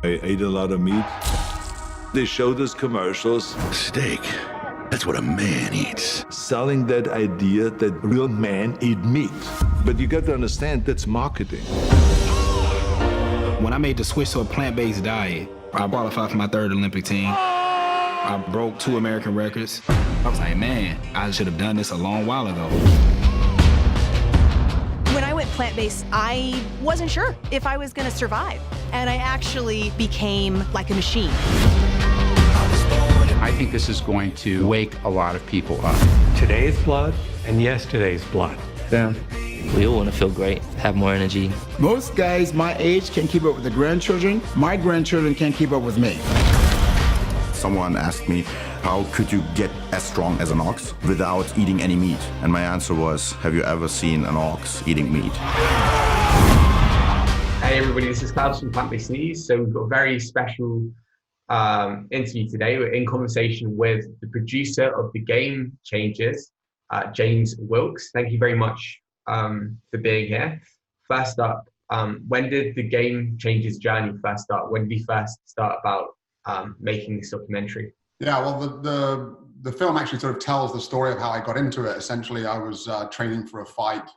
I ate a lot of meat. They showed us commercials Steak. That's what a man eats. selling that idea that real men eat meat. But you got to understand that's marketing. When I made the switch to a plant-based diet, I qualified for my 3rd Olympic team. I broke 2 American records. I was like, man, I should have done this a long while ago. When I went plant-based, I wasn't sure if I was gonna survive. And I actually became like a machine. I think this is going to wake a lot of people up. Today's blood and yesterday's blood. Damn. We all want to feel great, have more energy. Most guys my age can keep up with the grandchildren. My grandchildren can't keep up with me. Someone asked me, how could you get as strong as an ox without eating any meat? And my answer was, have you ever seen an ox eating meat? Hey everybody, this is Klaus from Plant-Based News. So we've got a very special interview today. We're in conversation with the producer of the Game Changers, James Wilkes. Thank you very much for being here. First up, when did the Game Changers journey first start? When did you first start about making this documentary? Yeah, well, the film actually sort of tells the story of how I got into it. Essentially, I was training for a fight,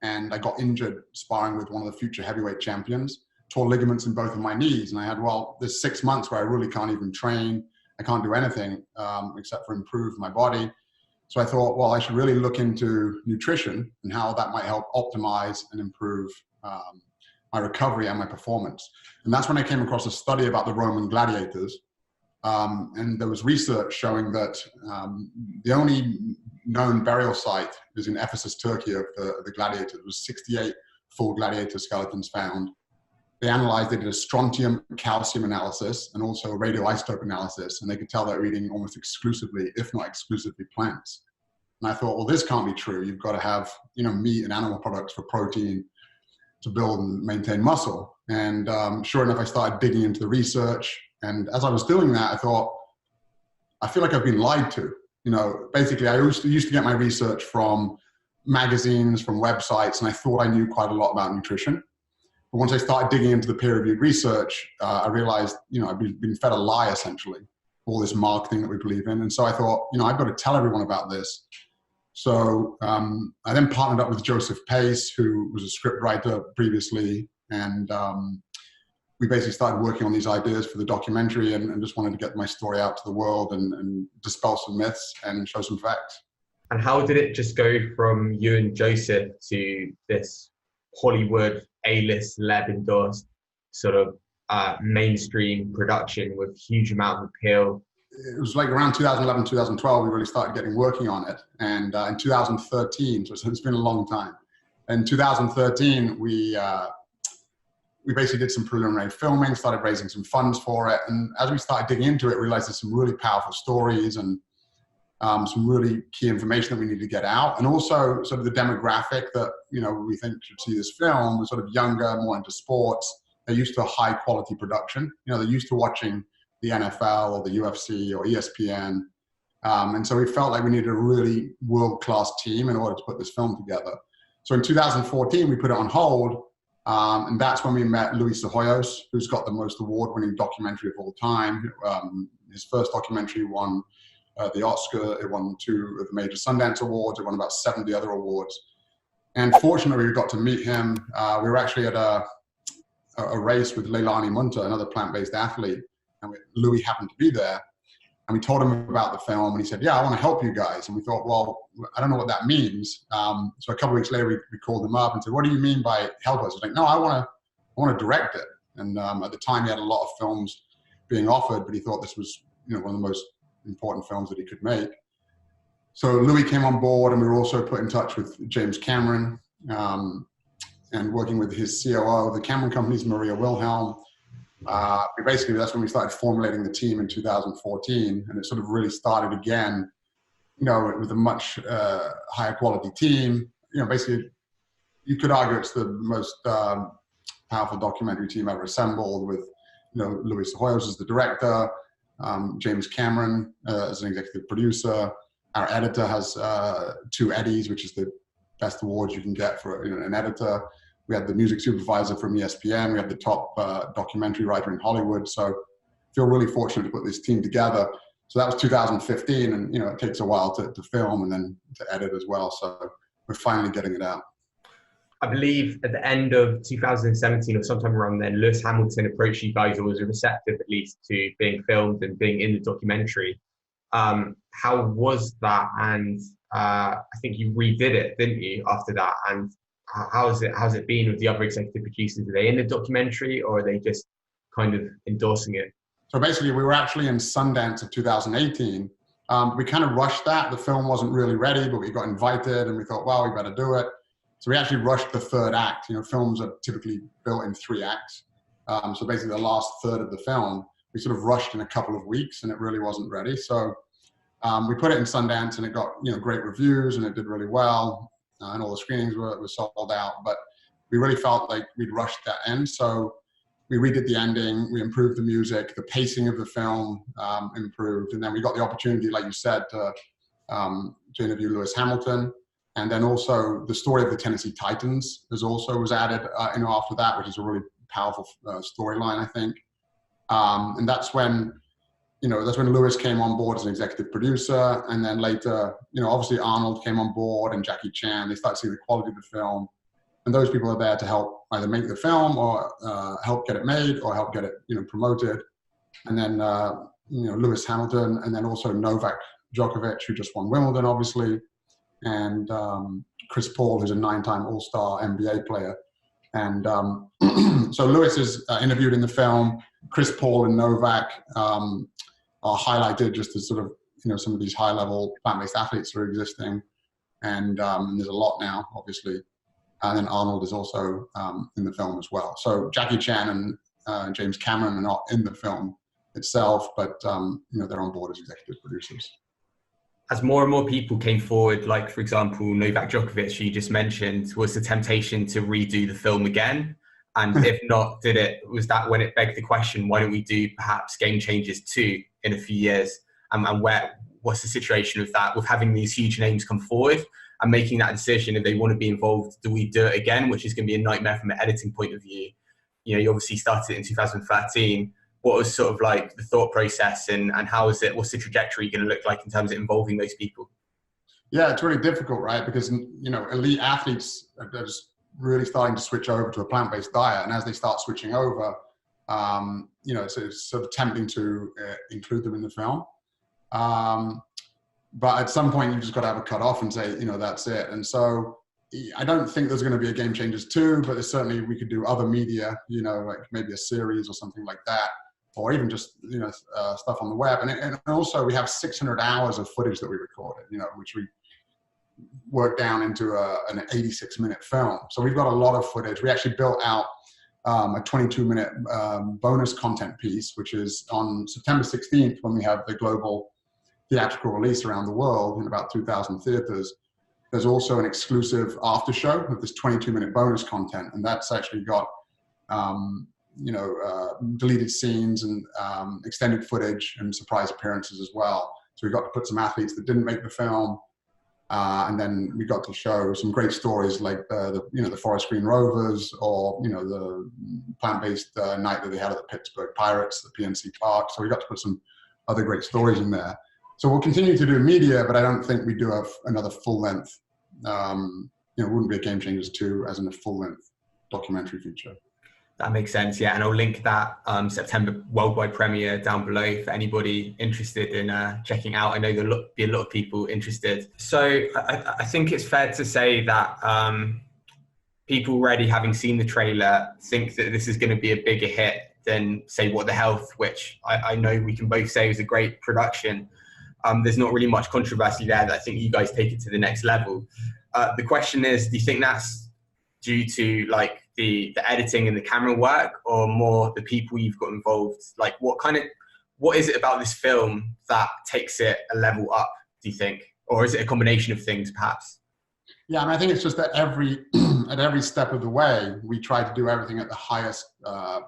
and I got injured sparring with one of the future heavyweight champions, tore ligaments in both of my knees, and I had, well, there's 6 months where I really can't even train. I can't do anything except for improve my body. So I thought, well, I should really look into nutrition and how that might help optimize and improve my recovery and my performance. And that's when I came across a study about the Roman gladiators. And there was research showing that the only known burial site is in Ephesus, Turkey, of the gladiators. There was 68 full gladiator skeletons found. They analyzed, they did a strontium calcium analysis and also a radioisotope analysis, and they could tell they were eating almost exclusively, if not exclusively, plants. And I thought, well, this can't be true. You've got to have, meat and animal products for protein to build and maintain muscle. And sure enough, I started digging into the research. And as I was doing that, I thought, I feel like I've been lied to. Basically, I used to get my research from magazines, from websites, and I thought I knew quite a lot about nutrition. But once I started digging into the peer-reviewed research, I realized, I've been fed a lie, essentially, all this marketing that we believe in. And so I thought, I've got to tell everyone about this. So I then partnered up with Joseph Pace, who was a script writer previously, and we basically started working on these ideas for the documentary and just wanted to get my story out to the world and dispel some myths and show some facts. And how did it just go from you and Joseph to this Hollywood A-list celeb endorsed sort of mainstream production with huge amount of appeal? It was like around 2011, 2012, we really started getting working on it. And in 2013, so it's been a long time. In 2013, we basically did some preliminary filming, started raising some funds for it. And as we started digging into it, realized there's some really powerful stories and some really key information that we need to get out. And also sort of the demographic that, we think should see this film was sort of younger, more into sports. They're used to a high quality production. They're used to watching the NFL or the UFC or ESPN. And so we felt like we needed a really world-class team in order to put this film together. So in 2014, we put it on hold. And that's when we met Luis Ceballos, who's got the most award-winning documentary of all time. His first documentary won the Oscar. It won 2 of the major Sundance Awards. It won about 70 other awards. And fortunately, we got to meet him. We were actually at a race with Leilani Munter, another plant-based athlete. And Louis happened to be there. And we told him about the film. And he said, yeah, I want to help you guys. And we thought, well, I don't know what that means. So a couple of weeks later, we called him up and said, what do you mean by help us? He's like, no, I want to direct it. And at the time, he had a lot of films being offered, but he thought this was one of the most important films that he could make. So Louis came on board, and we were also put in touch with James Cameron and working with his COO of the Cameron companies, Maria Wilhelm. Basically, that's when we started formulating the team in 2014, and it sort of really started again, with a much higher quality team. Basically, you could argue it's the most powerful documentary team ever assembled with, Luis Ceballos as the director, James Cameron as an executive producer. Our editor has 2 Eddies, which is the best awards you can get for an editor. We had the music supervisor from ESPN. We had the top documentary writer in Hollywood. So I feel really fortunate to put this team together. So that was 2015, and you know, it takes a while to film and then to edit as well. So we're finally getting it out. I believe at the end of 2017 or sometime around then, Lewis Hamilton approached you guys, or was receptive at least, to being filmed and being in the documentary. How was that? And I think you redid it, didn't you, after that? And how's it been with the other executive producers? Are they in the documentary, or are they just kind of endorsing it? So basically, we were actually in Sundance of 2018. We kind of rushed that. The film wasn't really ready, but we got invited, and we thought, well, we better do it. So we actually rushed the third act. You know, films are typically built in 3 acts. So basically the last third of the film, we sort of rushed in a couple of weeks, and it really wasn't ready. So we put it in Sundance, and it got, you know, great reviews, and it did really well. And all the screenings were sold out. But we really felt like we'd rushed that end. So we redid the ending, we improved the music, the pacing of the film improved. And then we got the opportunity, like you said, to interview Lewis Hamilton. And then also the story of the Tennessee Titans was added you know, after that, which is a really powerful storyline, I think. And that's when Lewis came on board as an executive producer. And then later, you know, obviously Arnold came on board and Jackie Chan. They started seeing the quality of the film. And those people are there to help either make the film or help get it made or help get it, you know, promoted. And then, you know, Lewis Hamilton, and then also Novak Djokovic, who just won Wimbledon, obviously. And Chris Paul, who's a 9-time All-Star NBA player. And so Lewis is interviewed in the film. Chris Paul and Novak are highlighted just as sort of, you know, some of these high-level plant-based athletes are existing. And there's a lot now, obviously. And then Arnold is also in the film as well. So Jackie Chan and James Cameron are not in the film itself, but you know, they're on board as executive producers. As more and more people came forward, like, for example, Novak Djokovic, who you just mentioned, was the temptation to redo the film again? And if not, was that when it begged the question, why don't we do perhaps Game Changers 2 in a few years? And what's the situation with that, with having these huge names come forward and making that decision? If they want to be involved, do we do it again, which is going to be a nightmare from an editing point of view? You know, you obviously started it in 2013. What was sort of like the thought process, and how is it? What's the trajectory going to look like in terms of involving those people? Yeah, it's really difficult, right? Because, you know, elite athletes are just really starting to switch over to a plant-based diet, and as they start switching over, you know, it's sort of tempting to include them in the film. But at some point, you just got to have a cut off and say, you know, that's it. And so I don't think there's going to be a Game Changers 2, but there's certainly, we could do other media, you know, like maybe a series or something like that, or even just, you know, stuff on the web. And also we have 600 hours of footage that we recorded, you know, which we worked down into an 86-minute film. So we've got a lot of footage. We actually built out a 22-minute bonus content piece, which is on September 16th, when we have the global theatrical release around the world in about 2,000 theaters. There's also an exclusive after show with this 22-minute bonus content, and that's actually got you know, deleted scenes and extended footage and surprise appearances as well. So we got to put some athletes that didn't make the film, and then we got to show some great stories like the Forest Green Rovers, or you know, the plant-based night that they had at the Pittsburgh Pirates, the PNC Park. So we got to put some other great stories in there. So we'll continue to do media, but I don't think we do another full-length. You know, it wouldn't be a Game Changers 2 as in a full-length documentary feature. That makes sense, yeah. And I'll link that September worldwide premiere down below for anybody interested in checking out. I know there'll be a lot of people interested. So I think it's fair to say that people already, having seen the trailer, think that this is going to be a bigger hit than, say, What the Health, which I know we can both say was a great production. There's not really much controversy there that I think you guys take it to the next level. The question is, do you think that's due to like the editing and the camera work, or more the people you've got involved? Like what is it about this film that takes it a level up, do you think? Or is it a combination of things perhaps? Yeah, and I think it's just that at every step of the way, we try to do everything at the highest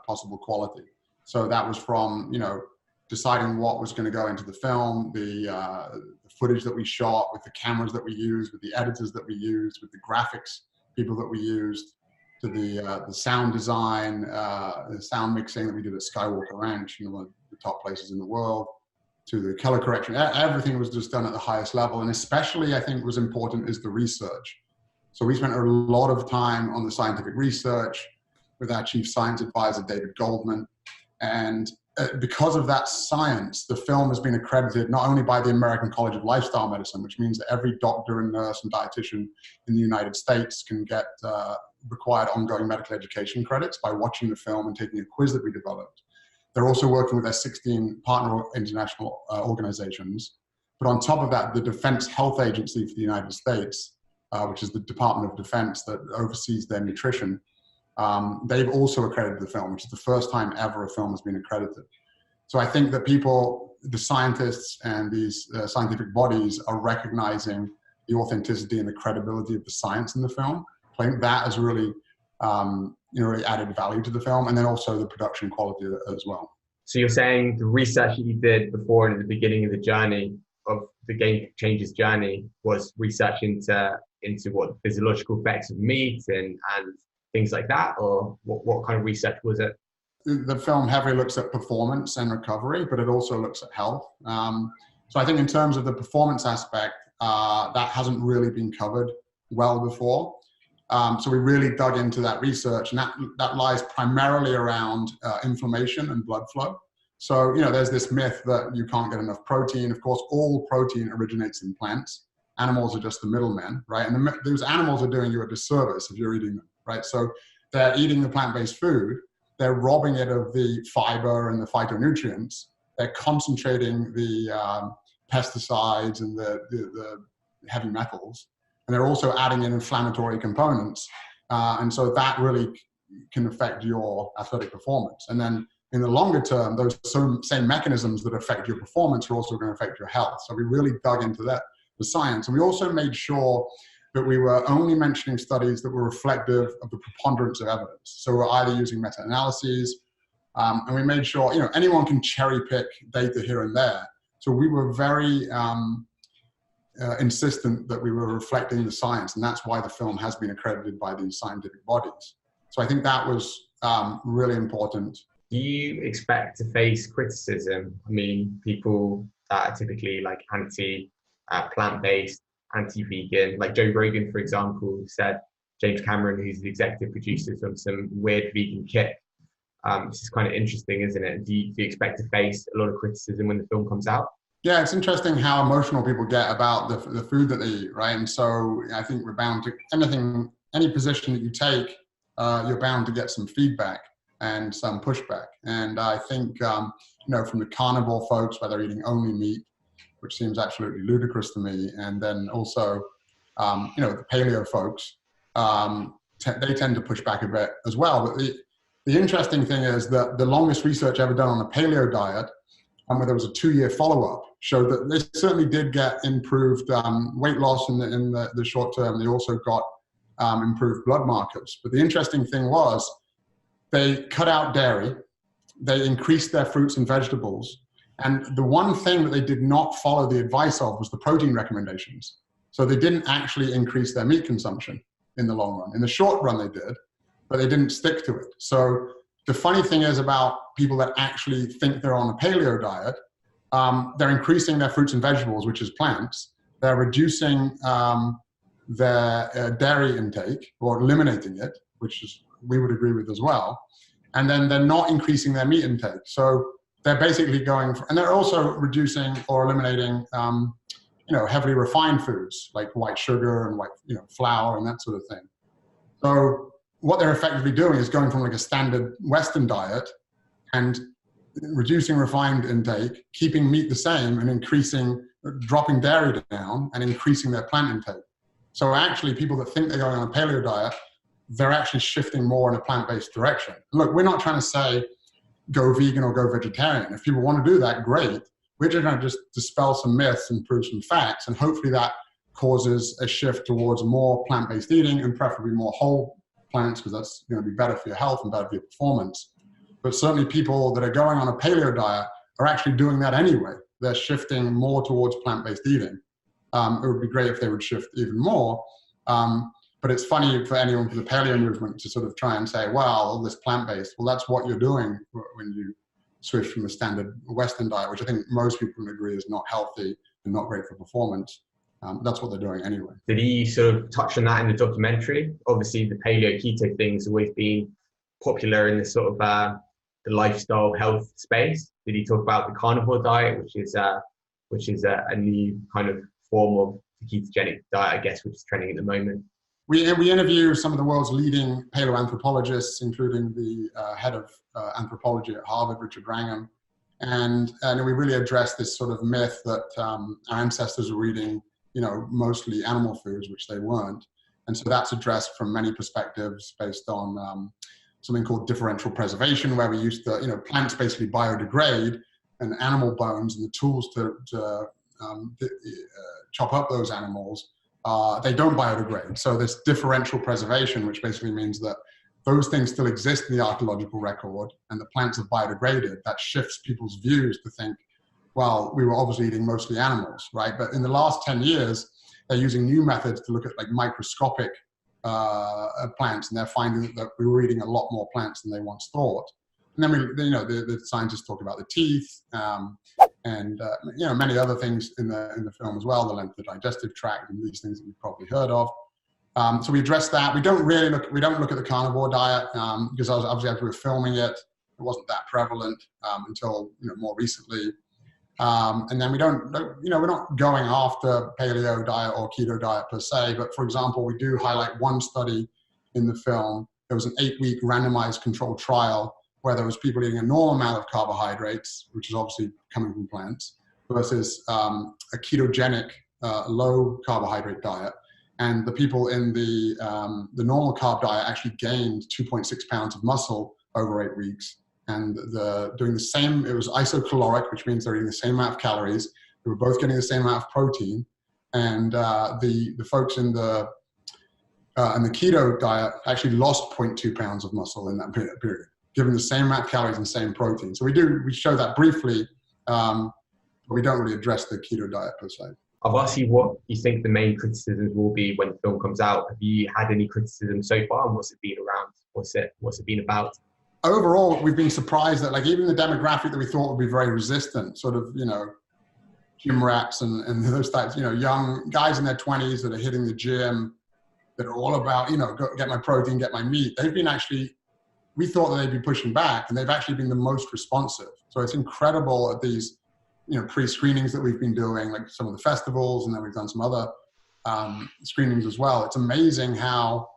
possible quality. So that was from, you know, deciding what was going to go into the film, the footage that we shot, with the cameras that we used, with the editors that we used, with the graphics people that we used, to the sound design, the sound mixing that we did at Skywalker Ranch, one of the top places in the world, to the color correction. Everything was just done at the highest level. And especially, I think, was important is the research. So we spent a lot of time on the scientific research with our chief science advisor, David Goldman. And because of that science, the film has been accredited not only by the American College of Lifestyle Medicine, which means that every doctor and nurse and dietitian in the United States can get required ongoing medical education credits by watching the film and taking a quiz that we developed. They're also working with their 16 partner international organizations. But on top of that, the Defense Health Agency for the United States, which is the Department of Defense that oversees their nutrition, they've also accredited the film, which is the first time ever a film has been accredited. So I think that people, the scientists and these scientific bodies are recognizing the authenticity and the credibility of the science in the film. I think that has really, really added value to the film, and then also the production quality as well. So you're saying the research that you did before and at the beginning of the journey of the Game Changers journey was research into what physiological effects of meat and things like that, or what kind of research was it? The film heavily looks at performance and recovery, but it also looks at health. So I think in terms of the performance aspect, that hasn't really been covered well before. So we really dug into that research, and that lies primarily around inflammation and blood flow. So, there's this myth that you can't get enough protein. Of course, all protein originates in plants. Animals are just the middlemen, right? And those animals are doing you a disservice if you're eating them, right? So they're eating the plant-based food. They're robbing it of the fiber and the phytonutrients. They're concentrating the pesticides and the heavy metals. And they're also adding in inflammatory components. And so that really can affect your athletic performance. And then in the longer term, those same mechanisms that affect your performance are also going to affect your health. So we really dug into the science. And we also made sure that we were only mentioning studies that were reflective of the preponderance of evidence. So we're either using meta-analyses, and we made sure, anyone can cherry pick data here and there. So we were very insistent that we were reflecting the science, and that's why the film has been accredited by these scientific bodies. So I think that was really important. Do you expect to face criticism? I mean, people that are typically like anti-plant-based, anti-vegan, like Joe Rogan, for example, said James Cameron, who's the executive producer, is on some weird vegan kick. This is kind of interesting, isn't it? Do you expect to face a lot of criticism when the film comes out? Yeah, it's interesting how emotional people get about the food that they eat, right? And so I think we're bound to any position that you take, you're bound to get some feedback and some pushback. And I think, from the carnivore folks, where they're eating only meat, which seems absolutely ludicrous to me, and then also, the paleo folks, they tend to push back a bit as well. But the interesting thing is that the longest research ever done on a paleo diet, where there was a 2-year follow-up, showed that they certainly did get improved weight loss in the short term. They also got improved blood markers. But the interesting thing was they cut out dairy, they increased their fruits and vegetables, and the one thing that they did not follow the advice of was the protein recommendations. So they didn't actually increase their meat consumption in the long run. In the short run they did, but they didn't stick to it. So the funny thing is about people that actually think they're on a paleo diet, they're increasing their fruits and vegetables, which is plants. They're reducing their dairy intake, or eliminating it, which is we would agree with as well. And then they're not increasing their meat intake. So they're basically and they're also reducing or eliminating, heavily refined foods like white sugar and white, flour and that sort of thing. So what they're effectively doing is going from like a standard Western diet and reducing refined intake, keeping meat the same, and dropping dairy down and increasing their plant intake. So actually, people that think they're going on a paleo diet, they're actually shifting more in a plant-based direction. Look, we're not trying to say go vegan or go vegetarian. If people want to do that, great. We're just going to just dispel some myths and prove some facts, and hopefully that causes a shift towards more plant-based eating, and preferably more whole plants, because that's going to be better for your health and better for your performance. But certainly people that are going on a paleo diet are actually doing that anyway. They're shifting more towards plant-based eating. It would be great if they would shift even more. But it's funny for anyone for the paleo movement to sort of try and say, well, all this plant-based, well, that's what you're doing when you switch from the standard Western diet, which I think most people would agree is not healthy and not great for performance. That's what they're doing anyway. Did he sort of touch on that in the documentary? Obviously, the paleo keto thing's always been popular in this sort of the lifestyle health space. Did he talk about the carnivore diet, which is a new kind of form of the ketogenic diet, I guess, which is trending at the moment? We interview some of the world's leading paleoanthropologists, including the head of anthropology at Harvard, Richard Wrangham. And we really address this sort of myth that our ancestors were eating, mostly animal foods, which they weren't. And so that's addressed from many perspectives based on something called differential preservation, where we used to, plants basically biodegrade, and animal bones and the tools to chop up those animals, they don't biodegrade. So this differential preservation, which basically means that those things still exist in the archaeological record and the plants have biodegraded, that shifts people's views to think, well, we were obviously eating mostly animals, right? But in the last 10 years, they're using new methods to look at like microscopic plants, and they're finding that we were eating a lot more plants than they once thought. And then the scientists talk about the teeth and many other things in the film as well, the length of the digestive tract and these things that you've probably heard of. So we address that. We don't look at the carnivore diet because obviously as we were filming it, it wasn't that prevalent until more recently. And then we're not going after paleo diet or keto diet per se, but for example, we do highlight one study in the film. There was an 8-week randomized controlled trial where there was people eating a normal amount of carbohydrates, which is obviously coming from plants, versus a ketogenic low carbohydrate diet. And the people in the normal carb diet actually gained 2.6 pounds of muscle over 8 weeks. And doing the same, it was isocaloric, which means they're eating the same amount of calories. They were both getting the same amount of protein. And the folks in the keto diet actually lost 0.2 pounds of muscle in that period, given the same amount of calories and same protein. So we show that briefly, but we don't really address the keto diet per se. I've asked you what you think the main criticisms will be when the film comes out. Have you had any criticism so far, and what's it been around? What's it been about? Overall, we've been surprised that even the demographic that we thought would be very resistant, sort of, gym rats and those types, young guys in their 20s that are hitting the gym, that are all about, go get my protein, get my meat. They've been we thought that they'd be pushing back, and they've actually been the most responsive. So it's incredible at these, pre-screenings that we've been doing, like some of the festivals, and then we've done some other screenings as well. It's amazing how,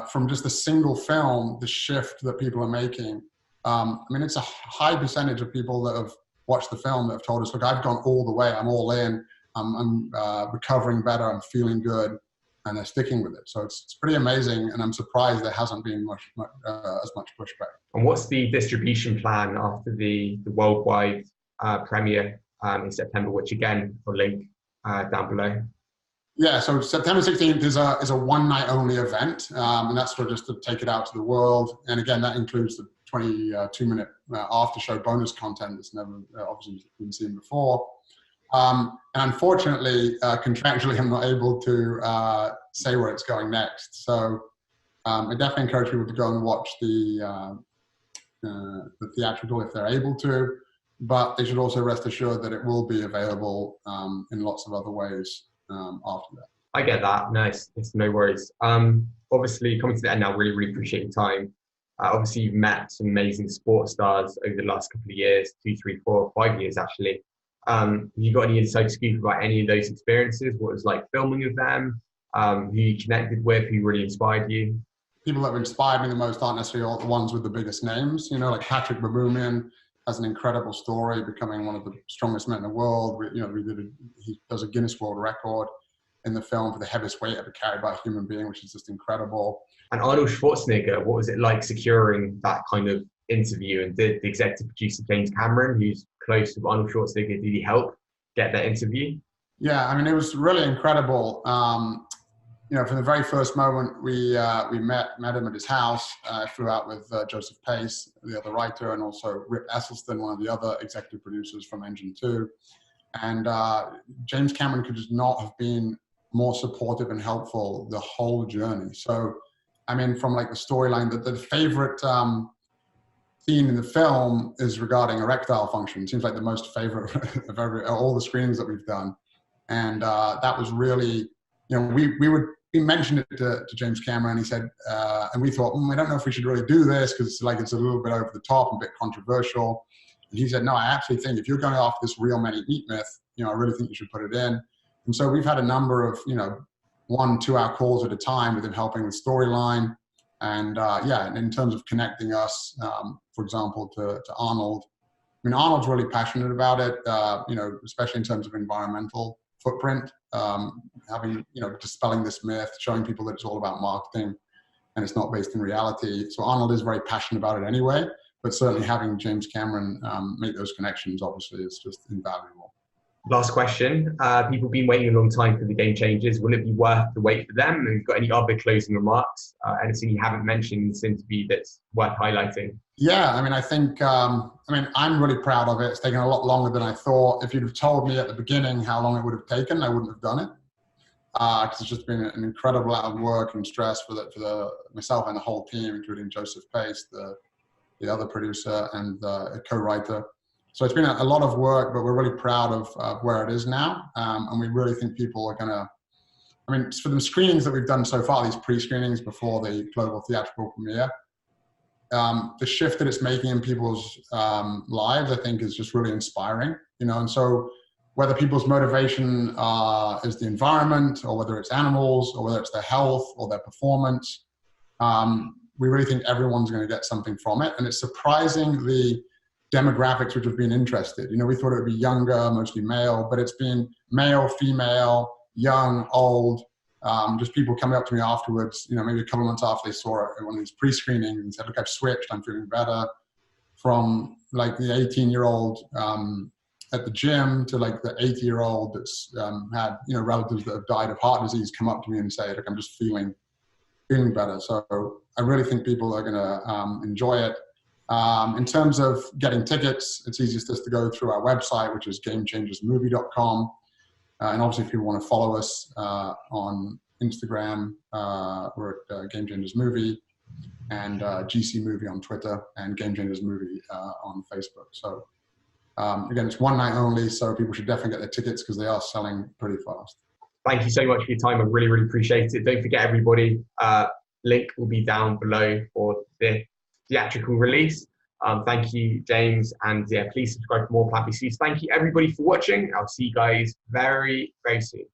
from just a single film, the shift that people are making. It's a high percentage of people that have watched the film that have told us, look, I've gone all the way, I'm all in, I'm recovering better, I'm feeling good, and they're sticking with it. So it's pretty amazing, and I'm surprised there hasn't been as much pushback. And what's the distribution plan after the worldwide premiere in September, which again, I'll link down below? Yeah, so September 16th is a one-night only event, and that's for just to take it out to the world. And again, that includes the 22-minute after-show bonus content that's never obviously been seen before. And unfortunately, contractually, I'm not able to say where it's going next. So I definitely encourage people to go and watch the theatrical if they're able to, but they should also rest assured that it will be available in lots of other ways after that. I get that. No, it's no worries. Obviously, coming to the end now, really, really appreciate your time. Obviously, you've met some amazing sports stars over the last couple of years, 2, 3, 4, 5 years, actually. Have you got any inside scoop about any of those experiences? What it was like filming with them? Who you connected with? Who really inspired you? People that have inspired me the most aren't necessarily all the ones with the biggest names. Like Patrick Baboumian has an incredible story, becoming one of the strongest men in the world. He does a Guinness World Record in the film for the heaviest weight ever carried by a human being, which is just incredible. And Arnold Schwarzenegger, what was it like securing that kind of interview? And did the executive producer James Cameron, who's close to Arnold Schwarzenegger, did he help get that interview? Yeah, it was really incredible. From the very first moment we met him at his house. I flew out with Joseph Pace, the other writer, and also Rip Esselstyn, one of the other executive producers from Engine 2. And James Cameron could just not have been more supportive and helpful the whole journey. So, I mean, from like the storyline, the favorite scene in the film is regarding erectile function. It seems like the most favorite of all the screenings that we've done. And that was really, you know, we mentioned it to James Cameron, and he said, and we thought, I don't know if we should really do this because it's a little bit over the top and a bit controversial. And he said, no, I actually think if you're going off this real men eat meat myth, you know, I really think you should put it in. And so we've had a number of, you know, 1-2 hour calls at a time with him helping with storyline. And yeah, and in terms of connecting us, for example, to Arnold. I mean, Arnold's really passionate about it, you know, especially in terms of environmental footprint, having, you know, dispelling this myth, showing people that it's all about marketing and it's not based in reality. So Arnold is very passionate about it anyway, but certainly having James Cameron make those connections obviously is just invaluable. Last question. People have been waiting a long time for the Game Changers. Will it be worth the wait for them? And have you got any other closing remarks? Anything you haven't mentioned in this interview that's worth highlighting? Yeah, I mean, I think, I'm really proud of it. It's taken a lot longer than I thought. If you'd have told me at the beginning how long it would have taken, I wouldn't have done it. Because it's just been an incredible amount of work and stress for myself and the whole team, including Joseph Pace, the other producer and co-writer. So it's been a lot of work, but we're really proud of where it is now. And we really think people are gonna, I mean, for the screenings that we've done so far, these pre-screenings before the global theatrical premiere, the shift that it's making in people's lives, I think is just really inspiring, you know. And so whether people's motivation is the environment, or whether it's animals, or whether it's their health or their performance, we really think everyone's gonna get something from it. And it's surprising the demographics which have been interested. You know, we thought it would be younger, mostly male, but it's been male, female, young, old, just people coming up to me afterwards, you know, maybe a couple of months after they saw it in one of these pre-screenings and said, look, I've switched, I'm feeling better. From like the 18-year-old at the gym to like the 80-year-old that's had, you know, relatives that have died of heart disease come up to me and say, look, I'm just feeling better. So I really think people are gonna enjoy it. In terms of getting tickets, it's easiest just to go through our website, which is gamechangersmovie.com. And obviously, if people want to follow us on Instagram, we're at Game Changers Movie, and GC Movie on Twitter, and Game Changers Movie on Facebook. So again, it's one night only, so people should definitely get their tickets because they are selling pretty fast. Thank you so much for your time. I really, really appreciate it. Don't forget, everybody, link will be down below for the theatrical release. Thank you, James, and yeah, please subscribe for more Plant-Based Foods. Thank you, everybody, for watching. I'll see you guys very, very soon.